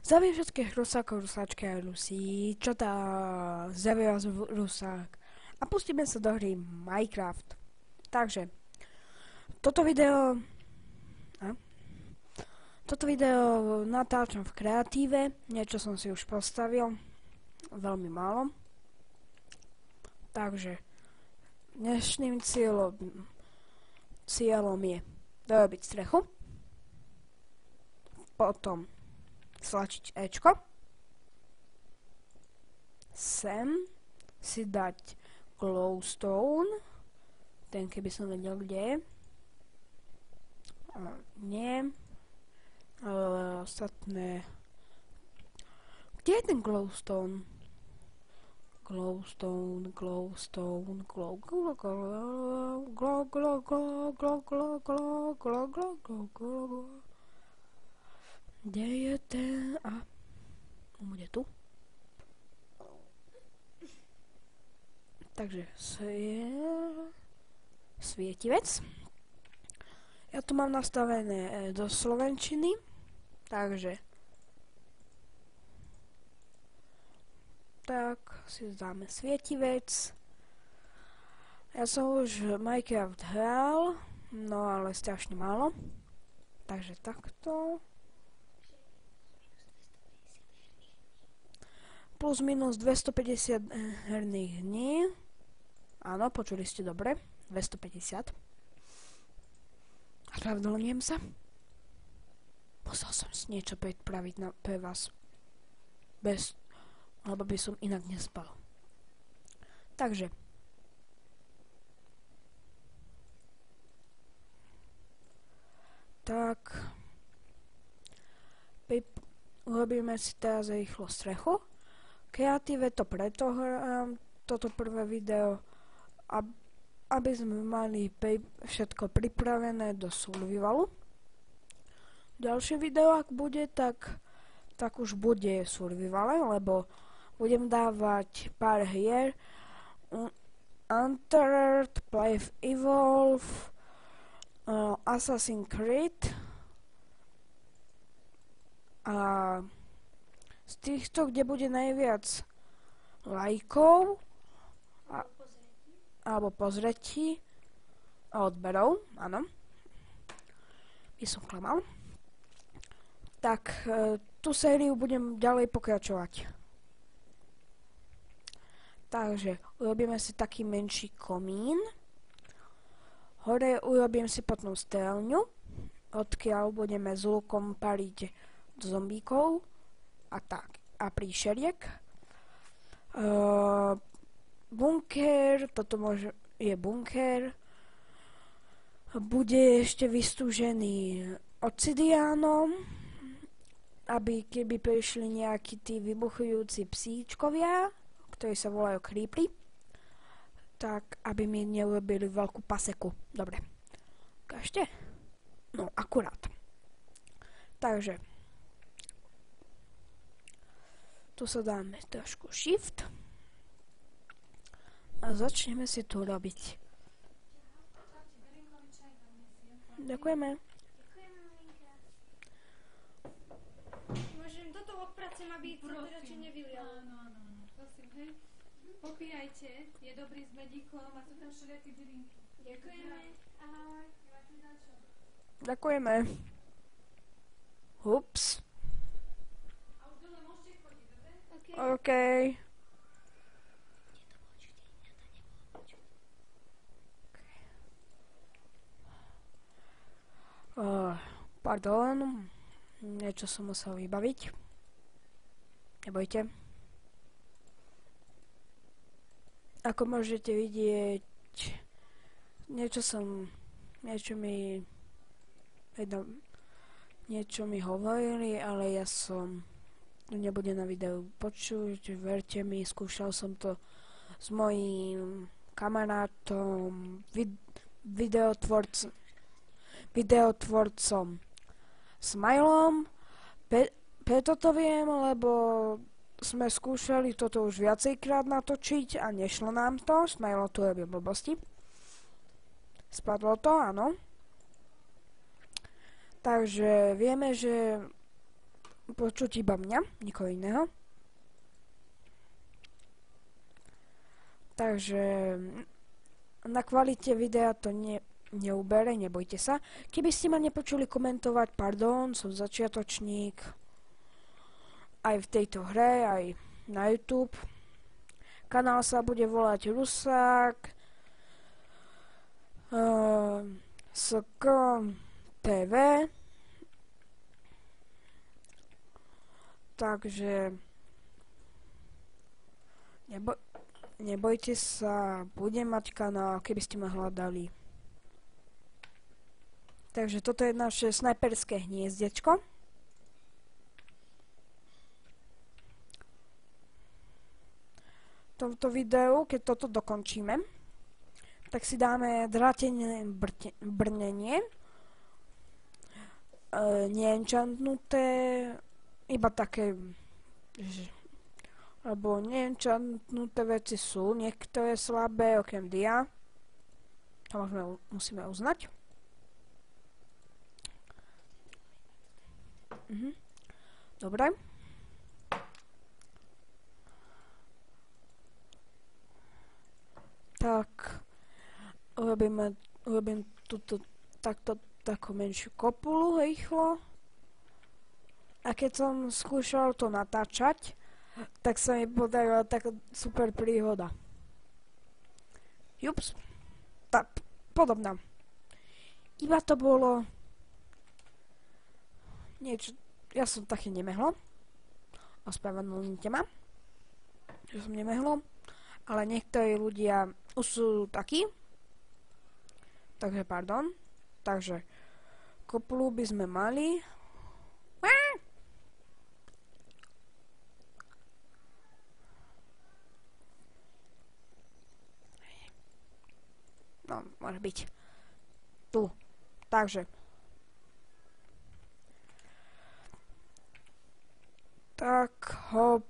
Zdravím všetkých rusákov, rusáčky a Rusí. Čo tá? Zdravím vás rusák. A pustíme sa do hry Minecraft. Takže, toto video... A? Toto video natáčam v kreatíve. Niečo som si už postavil. Veľmi málo. Takže, dnešným cieľom je dorobiť strechu. Potom stlačiť Ečko. Sem si dať glowstone. Ten keby som vedel, kde je. Nie. Ostatné. Kde je ten glowstone? Glowstone. Kde je ten? A bude tu. Takže svietivec. Ja tu mám nastavené do slovenčiny. Takže tak si dáme svietivec. Ja som už Minecraft hral, no ale strašne málo. Takže takto. Plus minus 250 herných dní. Áno, počuli ste dobre. 250. Ospravedlňujem sa. Musel som si niečo pripraviť pre vás. Lebo by som inak nespal. Takže. Tak. Urobíme si teraz rýchlo strechu. Kreatíve to preto hrám toto prvé video, aby sme mali všetko pripravené do survivalu. Ďalšie video, ak bude, tak už bude survivale, lebo budem dávať pár hier. Uncharted, Play Evolve, Assassin's Creed a z týchto, kde bude najviac lajkov alebo pozretí a odberov, áno, by som klamal, tak tú sériu budem ďalej pokračovať. Takže urobíme si taký menší komín. Hore urobím si potom stelňu, odkiaľ budeme s lukom paliť zombíkov a tak, a príšeriek. Bunker, toto je bunker. Bude ešte vystúžený obsidiánom, aby keby prišli nejakí tí vybuchujúci psíčkovia, ktorí sa volajú creepery, tak aby mi neurobili veľkú paseku. Dobre. Ukážte? No, akurát. Takže tu sa dáme trošku shift a začneme si tu robiť. Ďakujeme. Môžem do toho odpracem, aby sa to radšej nevylialo. Áno, prosím, hej. Popíjajte, je dobrý s medíkom a sú tam všelijaké drinky. Ďakujeme. Ahoj. Ďakujeme. Ups. A už dole môžete chodiť, dobre? OK. Pardon. Niečo som musel vybaviť. Nebojte. Ako môžete vidieť, niečo mi hovorili, ale ja som nebudem na videu počuť, verte mi, skúšal som to s mojím kamarátom, videotvorcom Smilom. Preto to viem, lebo sme skúšali toto už viacejkrát natočiť a nešlo nám to. Smilo tu robil blbosti. Spadlo to, áno. Takže vieme, že počuť iba mňa, nikoho iného. Takže na kvalite videa to neubere, nebojte sa. Keby ste ma nepočuli komentovať, pardon, som začiatočník. Aj v tejto hre, aj na YouTube. Kanál sa bude volať Rusák SK TV. Takže nebojte sa, budem mať kanál, keby ste ma hľadali. Takže toto je naše snajperské hniezdečko. V tomto videu, keď toto dokončíme, tak si dáme drátené brnenie, neenchantnuté, iba také, lebo neenchantnuté veci sú niektoré slabé, okrem dia. To musíme uznať. Dobre. Tak, urobím túto takú menšiu kopulu rýchlo. A keď som skúšal to natáčať, tak sa mi podarila taká super príhoda. Jups. Tak, podobná. Iba to bolo niečo, ja som také nemehlo. Ospravedlňujte ma, že som nemehlo. Ale niektorí ľudia už sú takí. Takže pardon. Takže kopulu by sme mali. No, môže byť. Tu. Takže. Tak, hop.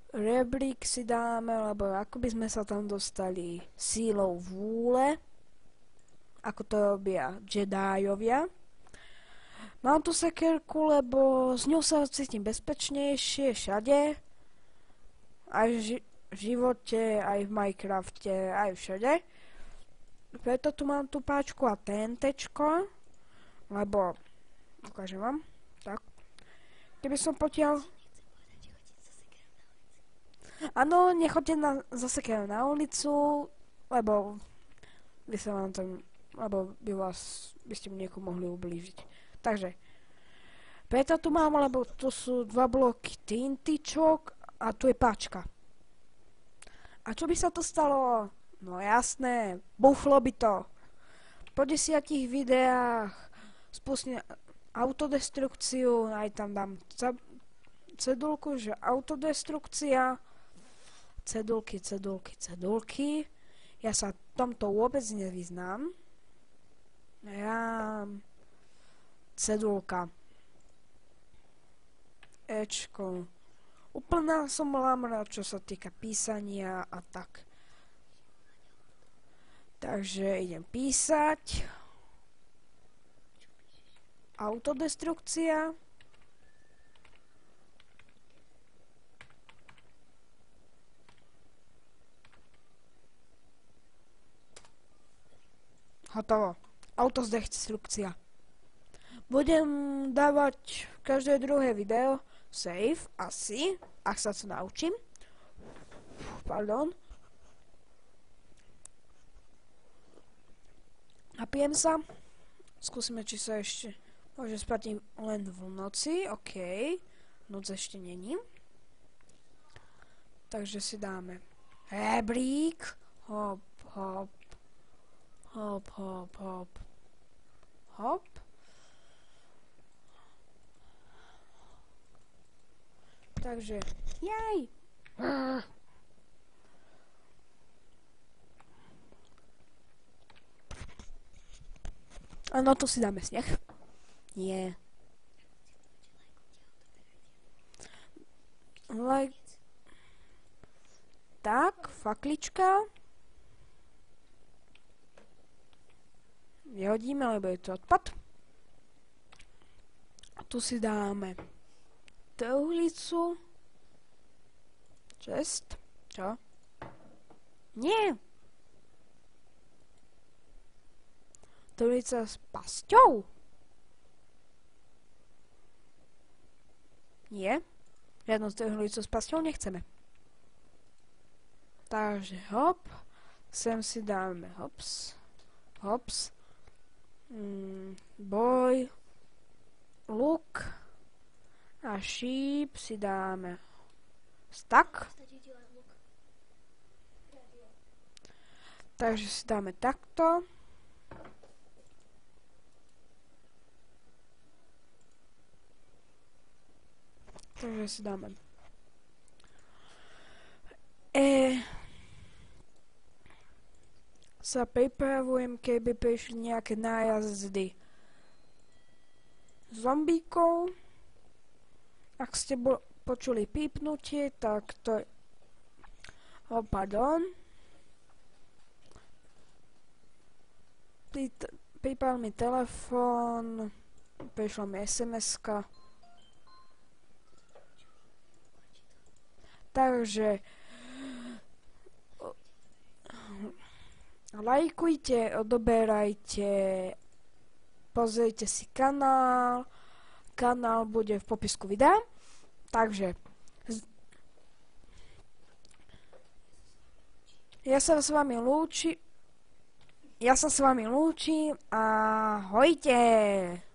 Rebrík si dáme, lebo ako by sme sa tam dostali sílou vôle, ako to robia Jediovia. Mám tu sekerku, lebo s ňou sa cítim bezpečnejšie všade. Aj v živote, aj v Minecrafte, aj všade. Preto tu mám tú páčku a TNTčko, lebo ukážem vám, tak. Keby som potiaľ... Áno, nechoďte za sekerou na ulicu, lebo by sa vám tam, lebo by ste mi niekomu mohli ublížiť. Takže, preto tu mám, lebo tu sú 2 bloky tintičok a tu je páčka. A čo by sa to stalo? No jasné, buflo by to. Po 10 videách spustím autodestrukciu, aj tam dám cedulku, že autodestrukcia. Cedulky. Ja sa tomto vôbec nevyznám. Ja... Cedulka. Ečko. Úplná som lamra, čo sa týka písania a tak. Takže idem písať. Autodestrukcia. Hotovo. Autodestrukcia. Budem dávať každé druhé video save, asi, ak sa to naučím. Pardon. Napijem sa. Skúsime, či sa ešte môže spať len v noci. OK. Noc ešte není. Takže si dáme rebrík. Hop, hop. Hop, hop, hop. Hop. Takže, jaj! Áno, tu si dáme sneh. Nie. Like... Tak, faklička. Vyhodíme, lebo je to odpad. tu si dáme tehlicu. 6. Čo? Nie. Tehlica s pasťou. Nie. Žiadnu tehlicu s pasťou nechceme. Takže hop. Sem si dáme hops. Hops. Boj. Luk. A šíp si dáme tak. Takže si dáme takto. Takže si dáme sa pripravujem, keby prišli nejaké nájazdy zombíkov. Ak ste počuli pípnutie, tak to... Oh, pardon. Pípal mi telefón, prišla mi SMS-ka. Takže lajkujte, odoberajte, pozrite si kanál. Kanál bude v popisku videa. Takže ja sa s vami lúčim a hojte!